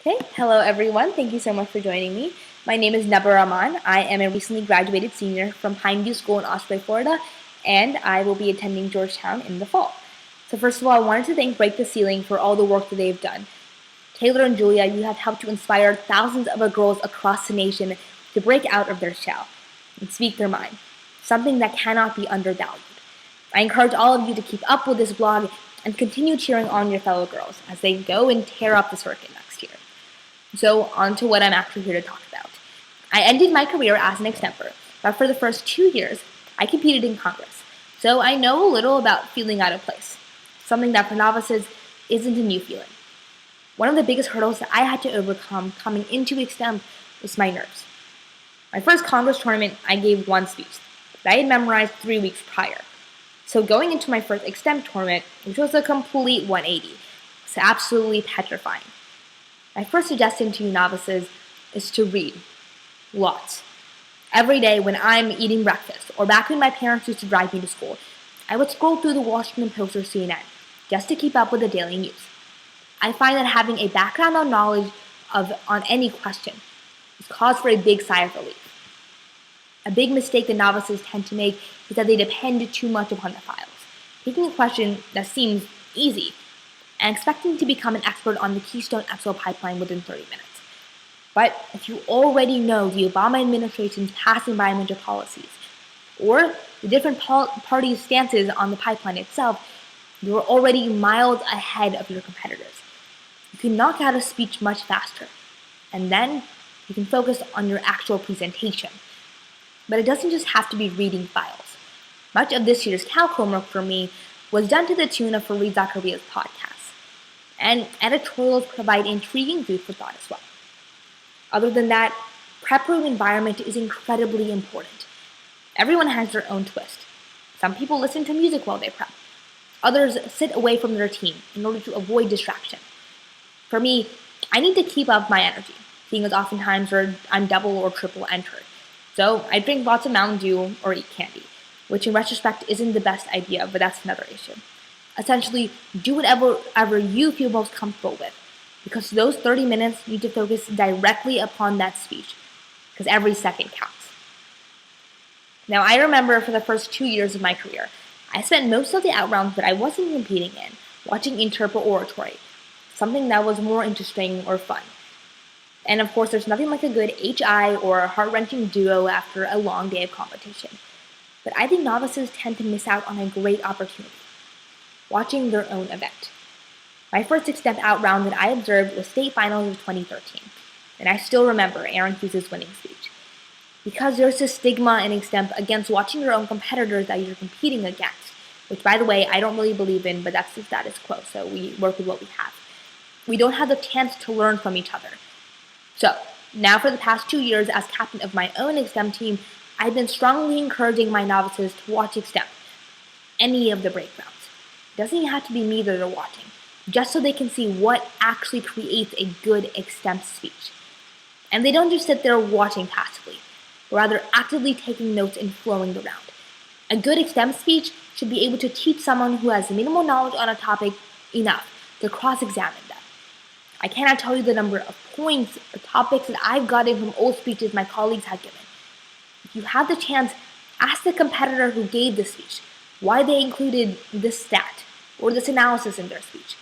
Okay, hello everyone. Thank you so much for joining me. My name is Naba Rahman. I am a recently graduated senior from Pineview School in Osprey, Florida, and I will be attending Georgetown in the fall. So first of all, I wanted to thank Break the Ceiling for all the work that they've done. Taylor and Julia, you have helped to inspire thousands of girls across the nation to break out of their shell and speak their mind, something that cannot be undervalued. I encourage all of you to keep up with this blog and continue cheering on your fellow girls as they go and tear up the circuit next year. So on to what I'm actually here to talk about. I ended my career as an extemper, but for the first 2 years, I competed in Congress. So I know a little about feeling out of place, something that for novices isn't a new feeling. One of the biggest hurdles that I had to overcome coming into extemp was my nerves. My first Congress tournament, I gave one speech that I had memorized 3 weeks prior. So going into my first extemp tournament, which was a complete 180, was absolutely petrifying. My first suggestion to you novices is to read. Lots. Every day when I'm eating breakfast, or back when my parents used to drive me to school, I would scroll through the Washington Post or CNN just to keep up with the daily news. I find that having a background on knowledge on any question is cause for a big sigh of relief. A big mistake that novices tend to make is that they depend too much upon the files, taking a question that seems easy and expecting to become an expert on the Keystone XL pipeline within 30 minutes. But if you already know the Obama administration's past environmental policies, or the different parties' stances on the pipeline itself, you are already miles ahead of your competitors. You can knock out a speech much faster, and then you can focus on your actual presentation. But it doesn't just have to be reading files. Much of this year's calc homework for me was done to the tune of Fareed Zakaria's podcast, and editorials provide intriguing food for thought as well. Other than that, prep room environment is incredibly important. Everyone has their own twist. Some people listen to music while they prep. Others sit away from their team in order to avoid distraction. For me, I need to keep up my energy, seeing as oftentimes I'm double or triple entered. So I drink lots of Mountain Dew or eat candy, which in retrospect isn't the best idea, but that's another issue. Essentially, do whatever you feel most comfortable with, because those 30 minutes need to focus directly upon that speech, because every second counts. Now, I remember for the first 2 years of my career, I spent most of the out rounds that I wasn't competing in watching interpret oratory, something that was more interesting or fun. And of course, there's nothing like a good HI or a heart-wrenching duo after a long day of competition. But I think novices tend to miss out on a great opportunity, watching their own event. My first extemp out round that I observed was state finals of 2013, and I still remember Aaron Hughes' winning speech. Because there's this stigma in extemp against watching your own competitors that you're competing against, which by the way, I don't really believe in, but that's the status quo, so we work with what we have. We don't have the chance to learn from each other. So, now for the past 2 years as captain of my own extemp team, I've been strongly encouraging my novices to watch extemp, any of the breakdowns. It doesn't even have to be me that they're watching, just so they can see what actually creates a good extemp speech. And they don't just sit there watching passively, but rather actively taking notes and flowing the round. A good extemp speech should be able to teach someone who has minimal knowledge on a topic enough to cross-examine them. I cannot tell you the number of points or topics that I've gotten from old speeches my colleagues have given. If you have the chance, ask the competitor who gave the speech why they included this stat or this analysis in their speech,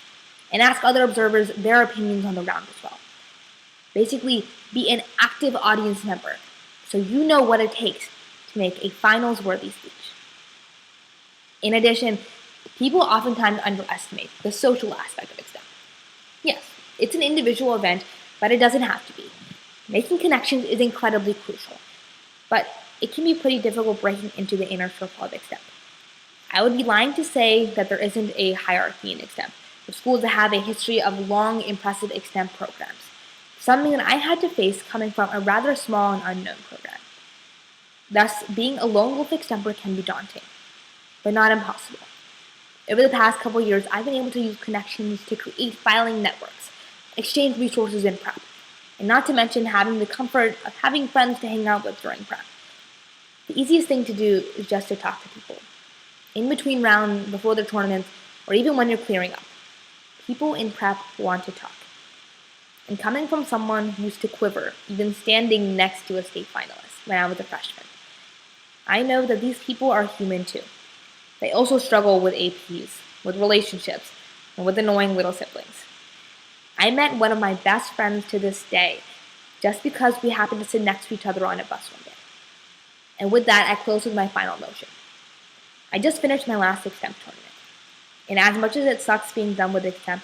and ask other observers their opinions on the round as well. Basically, be an active audience member so you know what it takes to make a finals-worthy speech. In addition, people oftentimes underestimate the social aspect of extemp. Yes, it's an individual event, but it doesn't have to be. Making connections is incredibly crucial, but it can be pretty difficult breaking into the inner circle of extemp. I would be lying to say that there isn't a hierarchy in extemp, with schools that have a history of long, impressive extemp programs, something that I had to face coming from a rather small and unknown program. Thus, being a lone wolf extemper can be daunting, but not impossible. Over the past couple years, I've been able to use connections to create filing networks, exchange resources in prep, and not to mention having the comfort of having friends to hang out with during prep. The easiest thing to do is just to talk to people. In between rounds, before the tournaments, or even when you're clearing up. People in prep want to talk. And coming from someone who used to quiver, even standing next to a state finalist when I was a freshman, I know that these people are human too. They also struggle with APs, with relationships, and with annoying little siblings. I met one of my best friends to this day just because we happened to sit next to each other on a bus one day. And with that, I close with my final notion. I just finished my last extemp tournament. And as much as it sucks being done with extemp,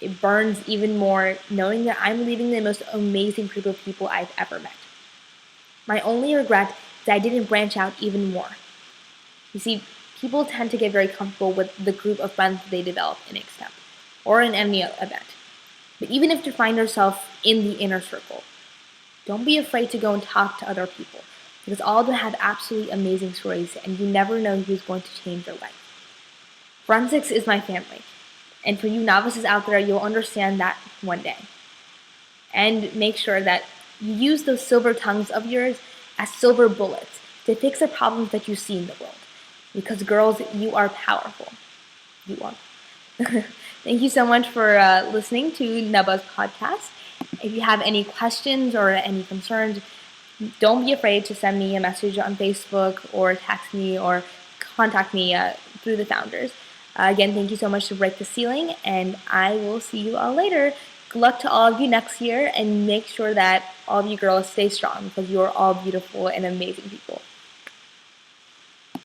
it burns even more knowing that I'm leaving the most amazing group of people I've ever met. My only regret is that I didn't branch out even more. You see, people tend to get very comfortable with the group of friends they develop in extemp or in any event. But even if you find yourself in the inner circle, don't be afraid to go and talk to other people, because all of them have absolutely amazing stories and you never know who's going to change your life. Forensics is my family, and for you novices out there, you'll understand that one day. And make sure that you use those silver tongues of yours as silver bullets to fix the problems that you see in the world. Because girls, you are powerful. You are. Thank you so much for listening to Naba's podcast. If you have any questions or any concerns, don't be afraid to send me a message on Facebook or text me or contact me through the founders. Again, thank you so much to Break the Ceiling, and I will see you all later. Good luck to all of you next year, and make sure that all of you girls stay strong because you are all beautiful and amazing people.